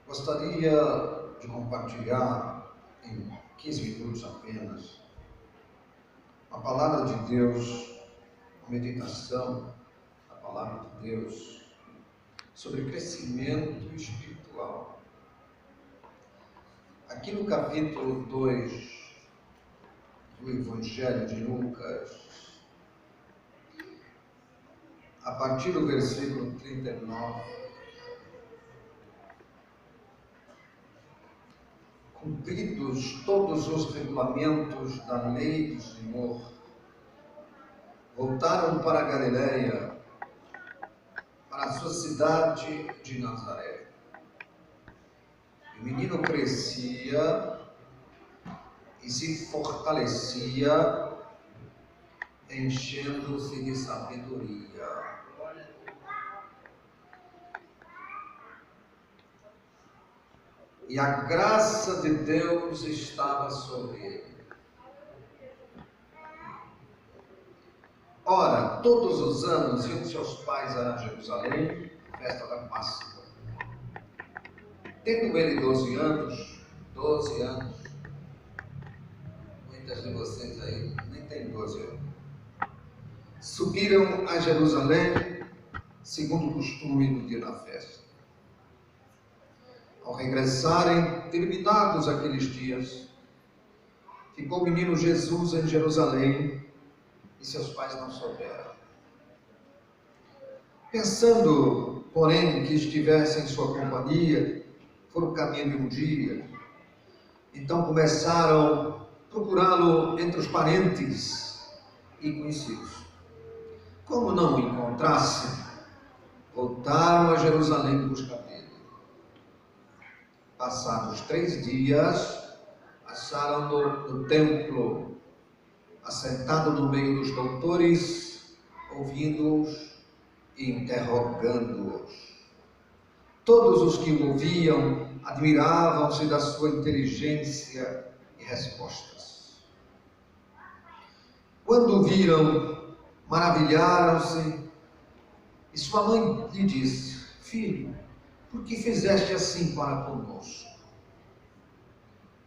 Gostaria de compartilhar em 15 minutos apenas a palavra de Deus, a meditação da palavra de Deus sobre crescimento espiritual. Aqui no capítulo 2 do Evangelho de Lucas, a partir do versículo 39, cumpridos todos os regulamentos da lei do Senhor, voltaram para a Galileia, para a sua cidade de Nazaré. O menino crescia e se fortalecia, enchendo-se de sabedoria. E a graça de Deus estava sobre ele. Ora, todos os anos iam seus pais a Jerusalém, festa da Páscoa. Tendo ele 12 anos, muitas de vocês aí nem têm 12 anos, subiram a Jerusalém, segundo o costume do dia da festa. Ao regressarem, terminados aqueles dias, ficou o menino Jesus em Jerusalém e seus pais não souberam. Pensando, porém, que estivesse em sua companhia, foram caminho de um dia. Então começaram a procurá-lo entre os parentes e conhecidos. Como não o encontrassem, voltaram a Jerusalém buscar dele. Passados 3 dias, acharam-no no templo, assentado no meio dos doutores, ouvindo-os e interrogando-os. Todos os que o ouviam admiravam-se da sua inteligência e respostas. Quando o viram, maravilharam-se, e sua mãe lhe disse: Filho, por que fizeste assim para conosco?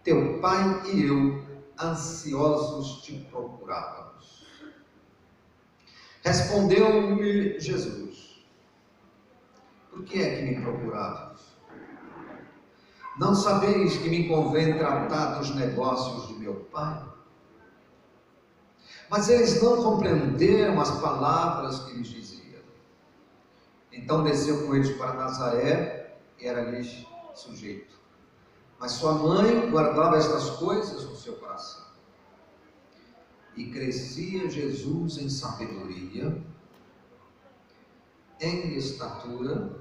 Teu pai e eu, ansiosos, te procurávamos. Respondeu-lhe Jesus: Por que é que me procuravas? Não sabeis que me convém tratar dos negócios de meu pai? Mas eles não compreenderam as palavras que lhes dizia. Então desceu com eles para Nazaré e era-lhes sujeito. Mas sua mãe guardava estas coisas no seu coração. E crescia Jesus em sabedoria, em estatura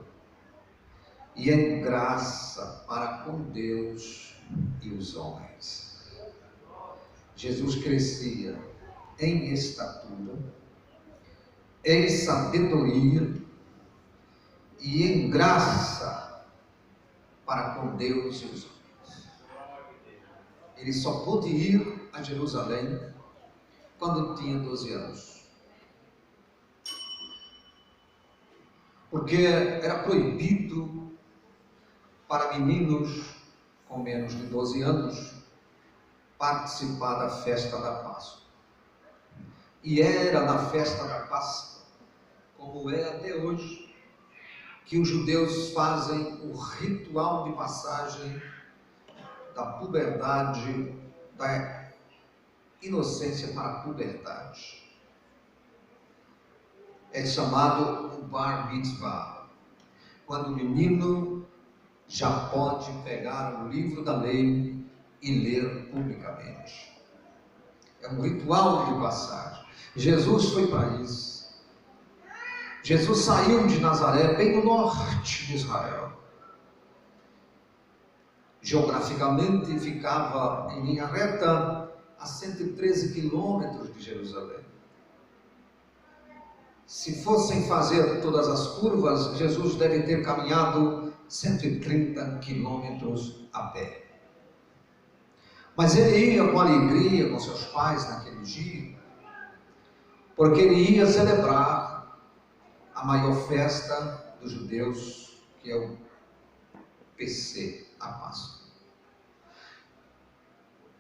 e em graça para com Deus e os homens. Jesus crescia em estatura, em sabedoria e em graça para com Deus e os homens. Ele só pôde ir a Jerusalém quando tinha 12 anos. Porque era proibido para meninos com menos de 12 anos participar da festa da Páscoa. E era na festa da Páscoa, como é até hoje, que os judeus fazem o ritual de passagem da puberdade, da inocência para a puberdade. É chamado o Bar Mitzvah, quando o menino já pode pegar o livro da lei e ler publicamente. É um ritual de passagem. Jesus foi para isso. Jesus saiu de Nazaré, bem no norte de Israel. Geograficamente ficava em linha reta a 113 quilômetros de Jerusalém. Se fossem fazer todas as curvas, Jesus deve ter caminhado 130 quilômetros a pé. Mas ele ia com alegria com seus pais naquele dia, porque ele ia celebrar a maior festa dos judeus, que é o PC, a Páscoa.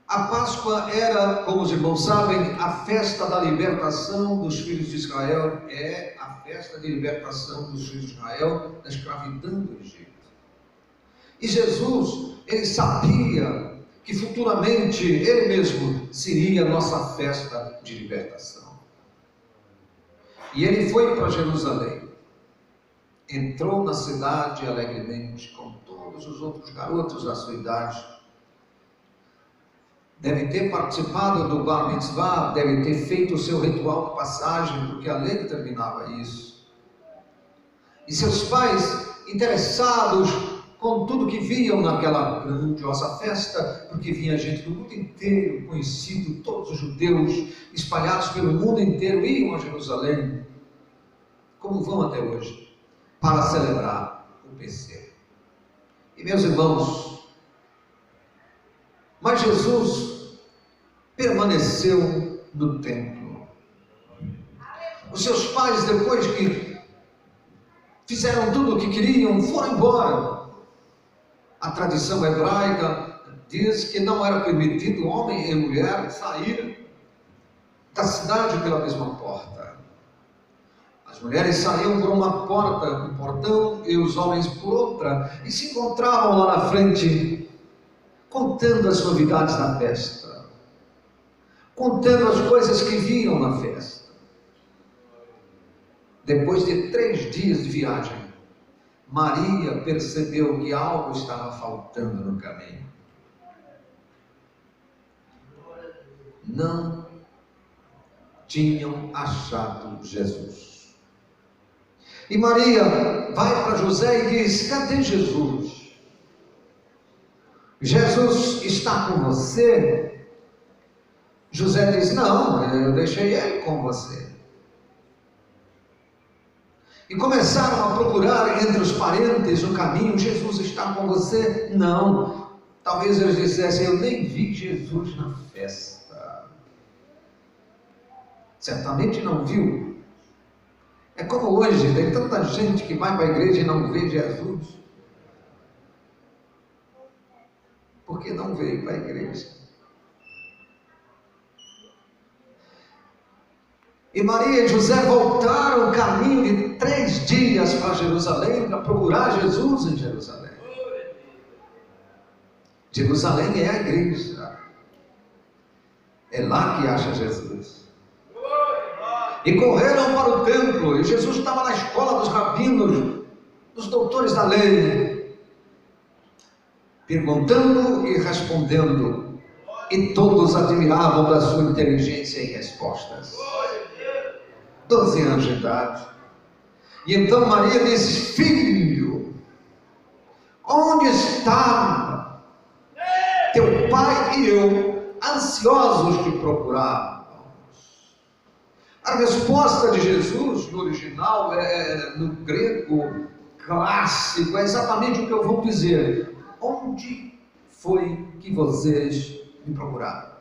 A Páscoa era, como os irmãos sabem, a festa da libertação dos filhos de Israel, é a festa de libertação dos filhos de Israel da escravidão do Egito. E Jesus, ele sabia que futuramente ele mesmo seria a nossa festa de libertação. E ele foi para Jerusalém, entrou na cidade alegremente, com todos os outros garotos da sua idade. Deve ter participado do Bar Mitzvah, deve ter feito o seu ritual de passagem, porque a lei determinava isso. E seus pais, interessados com tudo que viam naquela grandiosa festa, porque vinha gente do mundo inteiro, conhecido, todos os judeus espalhados pelo mundo inteiro, iam a Jerusalém, como vão até hoje, para celebrar o PC. E meus irmãos, mas Jesus permaneceu no templo. Os seus pais, depois que fizeram tudo o que queriam, foram embora. A tradição hebraica diz que não era permitido homem e mulher sair da cidade pela mesma porta. As mulheres saíam por uma porta, um portão, e os homens por outra, e se encontravam lá na frente, contando as novidades da festa, contando as coisas que viam na festa. Depois de 3 dias de viagem, Maria percebeu que algo estava faltando no caminho. Não tinham achado Jesus. E Maria vai para José e diz: cadê Jesus? Jesus está com você? José diz: não, eu deixei ele com você. E começaram a procurar entre os parentes o caminho: Jesus está com você? Não. Talvez eles dissessem: eu nem vi Jesus na festa. Certamente não viu. É como hoje, tem tanta gente que vai para a igreja e não vê Jesus. Porque não veio para a igreja. E Maria e José voltaram o caminho de 3 dias para Jerusalém, para procurar Jesus em Jerusalém. Jerusalém é a igreja. É lá que acha Jesus. E correram para o templo, e Jesus estava na escola dos rabinos, dos doutores da lei, perguntando e respondendo, e todos admiravam da sua inteligência em respostas. 12 anos de idade. E então Maria disse: filho, onde está teu pai e eu, ansiosos de procurar? A resposta de Jesus no original, no grego clássico, é exatamente o que eu vou dizer: onde foi que vocês me procuraram?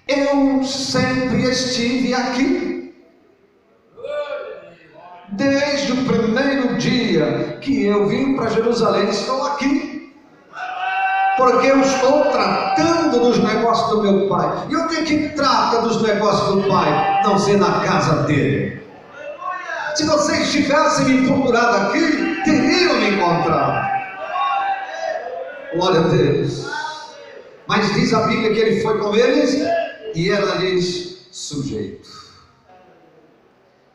Eu sempre estive aqui. Desde o primeiro dia que eu vim para Jerusalém, estou aqui. Porque eu estou tratando dos negócios do meu pai. E onde é que trata dos negócios do pai? Não ser na casa dele. Se vocês tivessem me procurado aqui, teriam me encontrado. Glória a Deus. Mas diz a Bíblia que ele foi com eles e era-lhes sujeito.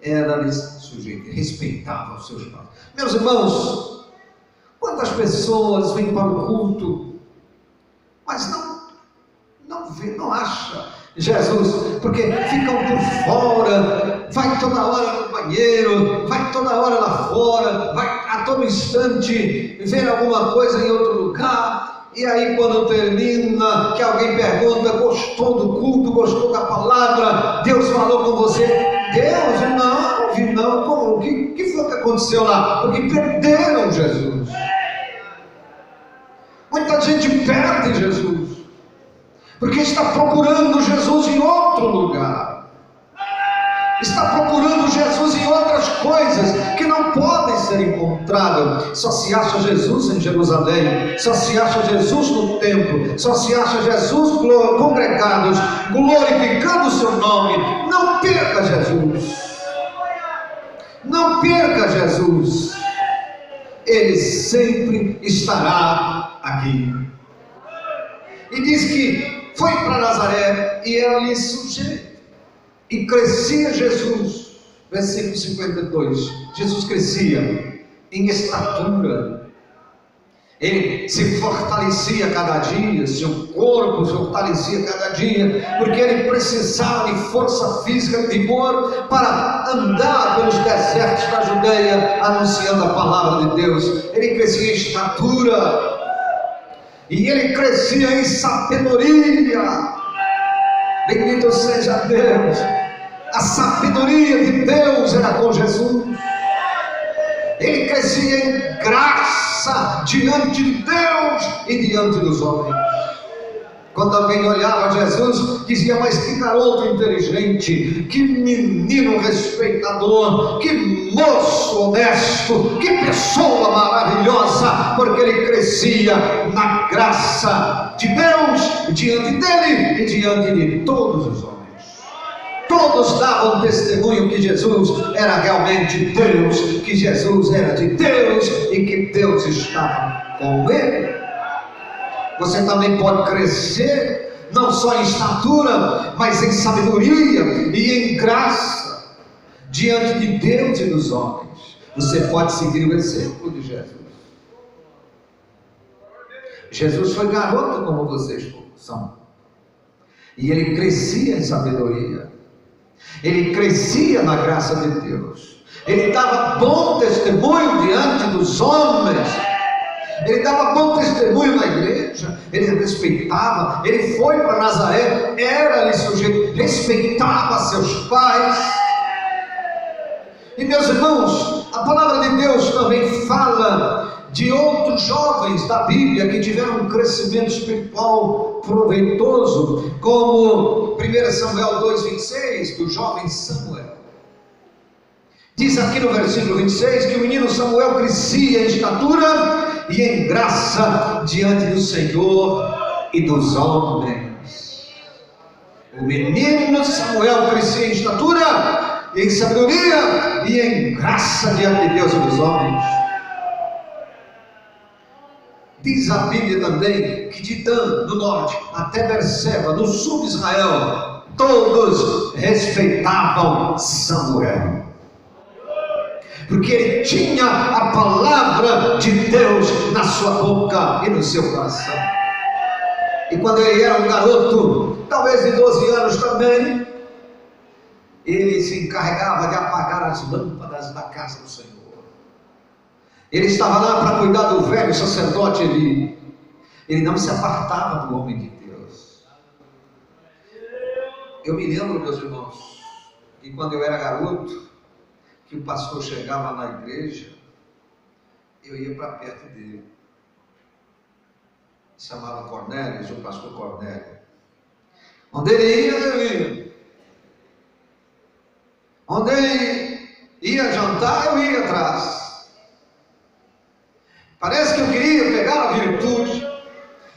Era-lhes sujeito. Respeitava os seus pais. Meus irmãos, quantas pessoas vêm para o culto, mas não vê, não acha Jesus, porque ficam por fora, vai toda hora no banheiro, vai toda hora lá fora, vai a todo instante ver alguma coisa em outro lugar, e aí quando termina, que alguém pergunta: gostou do culto, gostou da palavra, Deus falou com você? Deus, não ouvi não, como? O que foi que aconteceu lá? Porque perderam Jesus. Muita gente perde Jesus, porque está procurando Jesus em outro lugar. está procurando Jesus em outras coisas que não podem ser encontradas. Só se acha Jesus em Jerusalém, só se acha Jesus no templo, só se acha Jesus congregados, glorificando o seu nome. Não perca Jesus, não perca Jesus, Ele sempre estará aqui. E diz que foi para Nazaré e era ali sujeito. E crescia Jesus, versículo 52, Jesus crescia em estatura, ele se fortalecia cada dia, seu corpo se fortalecia cada dia, porque ele precisava de força física e vigor para andar pelos desertos da Judeia, anunciando a palavra de Deus. Ele crescia em estatura, e ele crescia em sabedoria. Bendito seja Deus. A sabedoria de Deus era com Jesus. Ele crescia em graça diante de Deus e diante dos homens. Quando alguém olhava Jesus, dizia: mas que garoto inteligente, que menino respeitador, que moço honesto, que pessoa maravilhosa, porque ele crescia na graça de Deus diante dele e diante de todos os homens. Todos davam testemunho que Jesus era realmente Deus, que Jesus era de Deus e que Deus estava com ele. Você também pode crescer, não só em estatura, mas em sabedoria e em graça, diante de Deus e dos homens. Você pode seguir o exemplo de Jesus. Jesus foi garoto como vocês são, e ele crescia em sabedoria, ele crescia na graça de Deus, ele dava bom testemunho diante dos homens, ele dava bom testemunho na igreja, ele respeitava, ele foi para Nazaré, era-lhe sujeito, respeitava seus pais. E meus irmãos, a palavra de Deus também fala de outros jovens da Bíblia que tiveram um crescimento espiritual proveitoso, como 1 Samuel 2,26, do jovem Samuel. Diz aqui no versículo 26 que o menino Samuel crescia em estatura e em graça diante do Senhor e dos homens. O menino Samuel crescia em estatura, em sabedoria e em graça diante de Deus e dos homens. Diz a Bíblia também que de Dan, no norte, até Berseba, no sul de Israel, todos respeitavam Samuel, porque ele tinha a palavra de Deus na sua boca e no seu coração. E quando ele era um garoto, talvez de 12 anos também, ele se encarregava de apagar as lâmpadas da casa do Senhor. Ele estava lá para cuidar do velho sacerdote Eli. Ele não se apartava do homem de Deus. Eu me lembro, meus irmãos, que quando eu era garoto, que o pastor chegava na igreja, eu ia para perto dele. Se chamava Cornélio, o pastor Cornélio. Onde ele ia, eu ia. Onde ele ia jantar, eu ia atrás. Parece que eu queria pegar a virtude.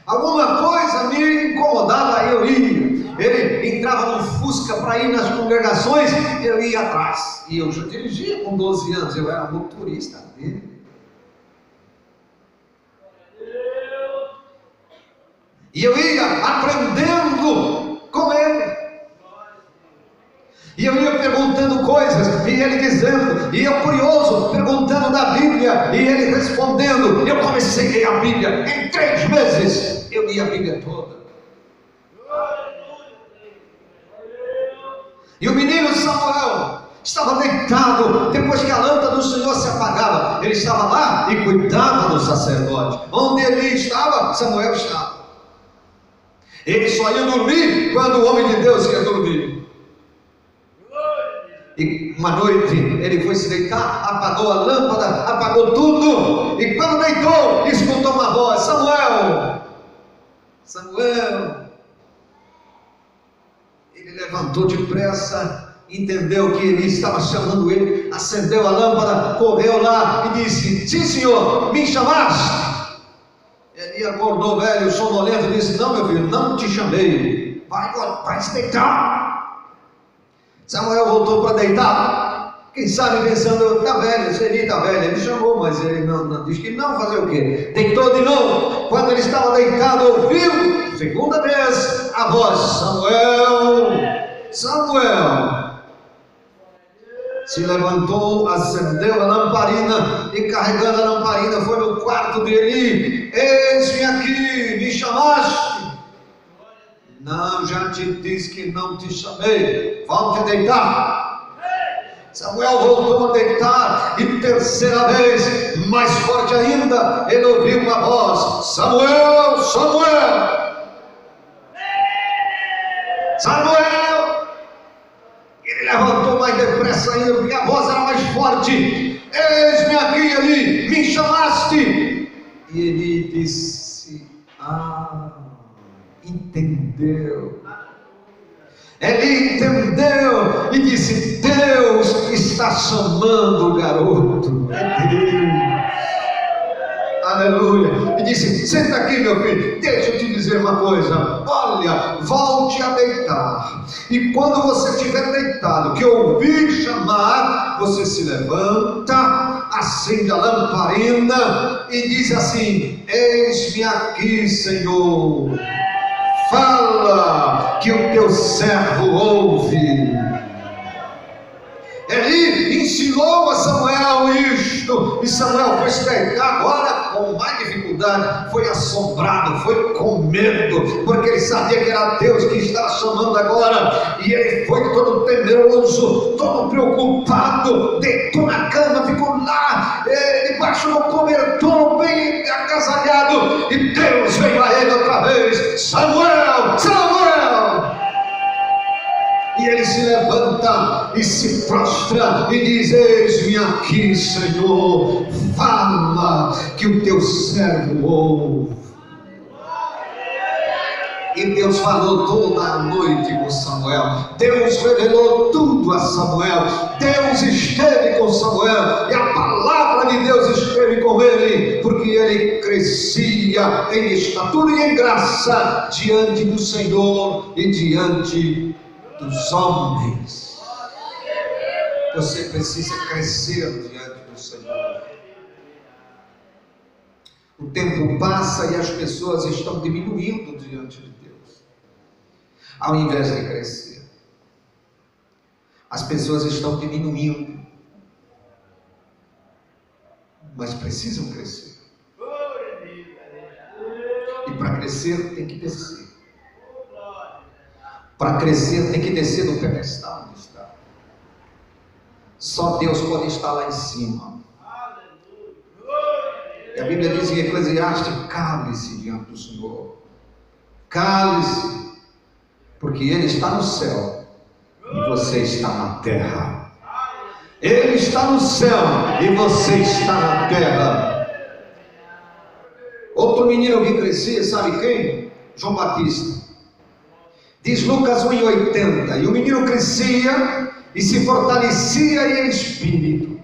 Alguma coisa me incomodava, eu ia. Ele entrava no Fusca para ir nas congregações, eu ia atrás. E eu já dirigia com 12 anos, eu era motorista dele. E eu ia aprendendo com ele. E eu ia perguntando coisas, e ele dizendo, e eu curioso, perguntando da Bíblia, e ele respondendo. Eu comecei a ler a Bíblia, em 3 meses, eu li a Bíblia toda. E o menino Samuel estava deitado, depois que a lâmpada do Senhor se apagava, ele estava lá e cuidava do sacerdote. Onde ele estava, Samuel estava. Ele só ia dormir quando o homem de Deus ia dormir. E uma noite ele foi se deitar, apagou a lâmpada, apagou tudo, e quando deitou, escutou uma voz: Samuel, Samuel. Ele levantou depressa entendeu que Eli estava chamando ele, acendeu a lâmpada, correu lá e disse: sim, senhor, me chamaste? Eli acordou velho, sonolento, e disse: não, meu filho, não te chamei, vai se deitar. Samuel voltou para deitar. Quem sabe pensando: está velho, Eli está velho. Ele chamou, mas ele não diz que não, fazer o quê? Deitou de novo. Quando ele estava deitado, ouviu, segunda vez, a voz: Samuel, Samuel. Se levantou, acendeu a lamparina e, carregando a lamparina, foi no quarto de Eli. Eis-me aqui, me chamaste? Não, já te disse que não te chamei, volte a deitar. Samuel voltou a deitar, e terceira vez, mais forte ainda, ele ouviu uma voz: Samuel, Samuel, Samuel. Ele levantou mais depressa ainda, porque a voz era mais forte: eis-me aqui, Eli, me chamaste? E ele disse: entendeu. Ele entendeu e disse: Deus está chamando o garoto. É Deus. Aleluia. E disse: senta aqui, meu filho, deixa eu te dizer uma coisa. Olha, volte a deitar. E quando você estiver deitado, que ouvir chamar, você se levanta, acende a lamparina e diz assim: eis-me aqui, Senhor. Fala, que o teu servo ouve. Eli ensinou a Samuel isto, e Samuel foi se deitar agora com mais dificuldade, foi assombrado, foi com medo, porque ele sabia que era Deus que estava chamando agora, e ele foi todo temeroso, todo preocupado, deitou na cama, ficou lá, debaixo do cobertor, bem agasalhado, e Deus veio a ele outra vez: Samuel, Samuel! E ele se levanta e se prostra e diz: eis-me aqui, Senhor, fala, que o teu servo ouve. E Deus falou toda a noite com Samuel. Deus revelou tudo a Samuel. Deus esteve com Samuel, e a palavra de Deus esteve com ele, porque ele crescia em estatura e em graça diante do Senhor e diante dos homens. Você precisa crescer diante do Senhor. O tempo passa e as pessoas estão diminuindo diante de Deus, ao invés de crescer. As pessoas estão diminuindo, mas precisam crescer. E para crescer tem que descer. Para crescer tem que descer do pedestal onde está. Só Deus pode estar lá em cima. E a Bíblia diz em Eclesiastes: cale-se diante do Senhor. Cale-se, porque Ele está no céu e você está na terra. Ele está no céu e você está na terra. Outro menino que crescia, sabe quem? João Batista. Diz Lucas 1:80, e o menino crescia e se fortalecia em espírito,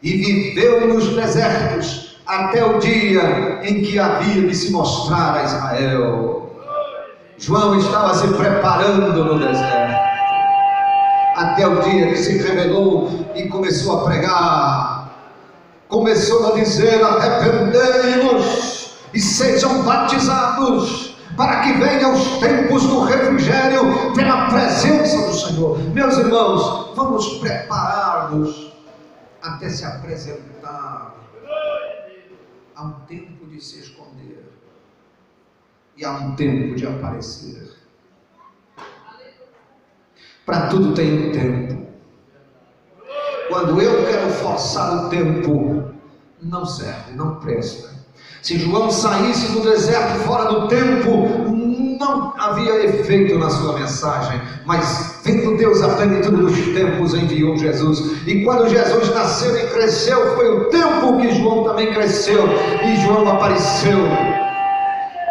e viveu nos desertos até o dia em que havia de se mostrar a Israel. João estava se preparando no deserto, até o dia que se revelou e começou a pregar, começou a dizer: arrependei-vos e sejam batizados, para que venham os tempos do refrigério pela presença do Senhor. Meus irmãos, vamos preparar-nos até se apresentar. Há um tempo de se esconder e há um tempo de aparecer. Para tudo tem um tempo. Quando eu quero forçar o tempo, não serve, não presta. Se João saísse do deserto fora do tempo, não havia efeito na sua mensagem. Mas vendo Deus a plenitude dos tempos, enviou Jesus. E quando Jesus nasceu e cresceu, foi o tempo que João também cresceu. E João apareceu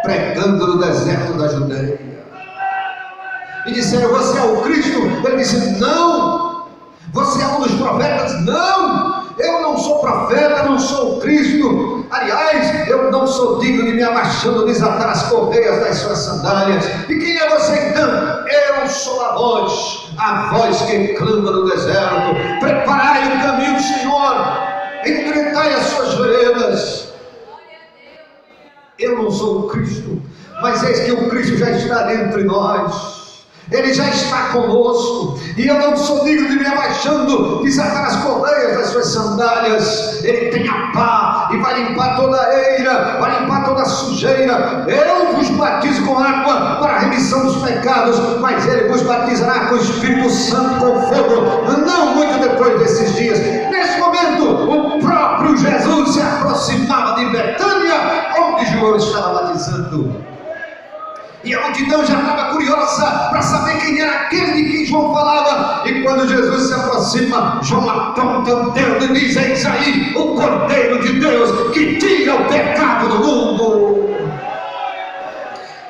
pregando no deserto da Judeia. E disseram: você é o Cristo? Ele disse: não, Você é um dos profetas? Não! Eu não sou profeta, não sou Cristo. Aliás, eu não sou digno de me abaixando, desatar as correias das suas sandálias. E quem é você então? Eu sou a voz que clama no deserto. Preparai o caminho do Senhor, endireitai as suas veredas. Eu não sou o Cristo, mas eis que o Cristo já está entre nós. Ele já está conosco, e eu não sou digno de me abaixando, desatar as correias das suas sandálias. Ele tem a pá, e vai limpar toda a eira, vai limpar toda a sujeira. Eu vos batizo com água para a remissão dos pecados, mas Ele vos batizará com o Espírito Santo, com fogo, não muito depois desses dias. Nesse momento, o próprio Jesus se aproximava de Betânia, onde João estava batizando. E a multidão já estava curiosa para saber quem era aquele de quem João falava. E quando Jesus se aproxima, João aponta o dedo e diz: eis aí o Cordeiro de Deus que tira o pecado do mundo.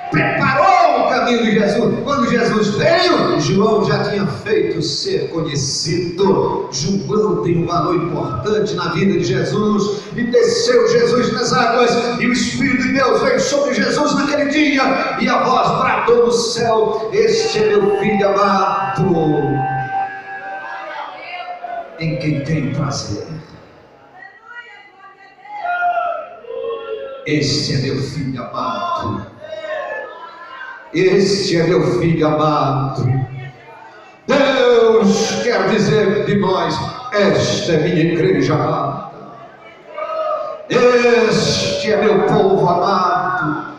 Preparou o caminho de Jesus. Quando Jesus veio, João já tinha feito ser conhecido. João tem um valor importante na vida de Jesus. E desceu Jesus nas águas, e o Espírito de Deus veio sobre Jesus naquele dia, e a voz bradou do céu: este é meu filho amado, em quem tenho prazer. Este é meu filho amado. Este é meu filho amado. Deus quer dizer de nós: esta é minha igreja amada. Este é meu povo amado.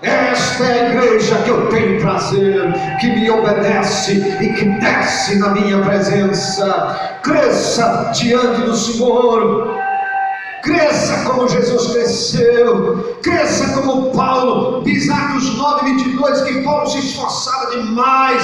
Esta é a igreja que eu tenho prazer, que me obedece e que desce na minha presença. Cresça diante do Senhor. Cresça como Jesus cresceu. Cresça como Paulo. Diz Atos 9:22 que Paulo se esforçava demais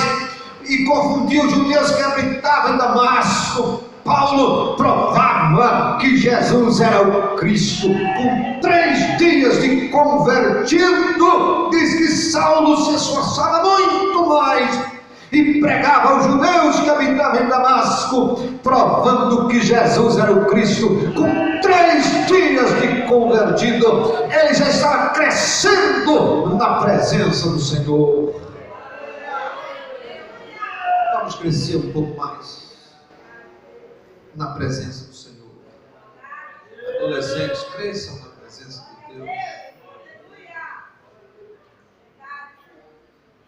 e confundia os judeus que habitavam em Damasco. Paulo provava que Jesus era o Cristo. Com 3 dias de convertido, diz que Saulo se esforçava muito mais e pregava aos judeus que habitavam em Damasco, provando que Jesus era o Cristo. Com 3 dias de convertido, ele já estava crescendo na presença do Senhor. Vamos crescer um pouco mais na presença do Senhor. Adolescentes, cresçam na presença de Deus.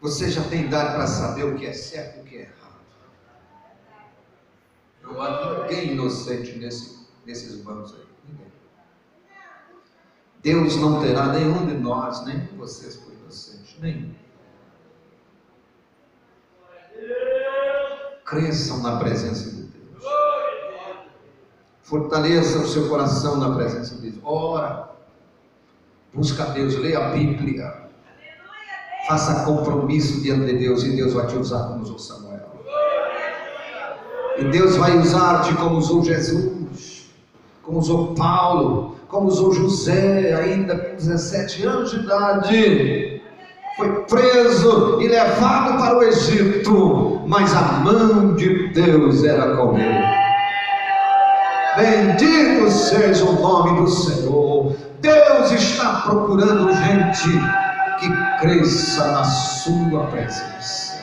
Você já tem idade para saber o que é certo e o que é errado. Não há ninguém inocente nesses bancos aí. Ninguém. Deus não terá nenhum de nós, nem de vocês por inocentes, nenhum. Cresçam na presença de Deus. Fortaleça o seu coração na presença de Deus. Ora, busca a Deus, leia a Bíblia. Faça compromisso diante de Deus, e Deus vai te usar como usou Samuel. E Deus vai usar-te como usou Jesus, como usou Paulo, como usou José, ainda com 17 anos de idade. Foi preso e levado para o Egito, mas a mão de Deus era com ele. Bendito seja o nome do Senhor. Deus está procurando gente que cresça na sua presença.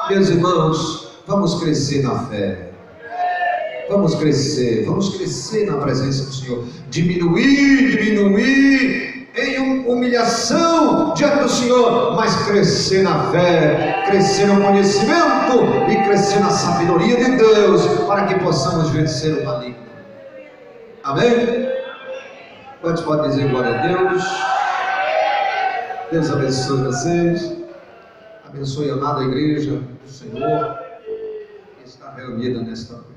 Meus irmãos, vamos crescer na fé. Vamos crescer na presença do Senhor. Diminuir em humilhação diante do Senhor, mas crescer na fé, crescer no conhecimento e crescer na sabedoria de Deus, para que possamos vencer o maligno. Amém? Quantos podem dizer glória a Deus? Deus abençoe vocês. Abençoe a amada igreja do Senhor que está reunida nesta noite.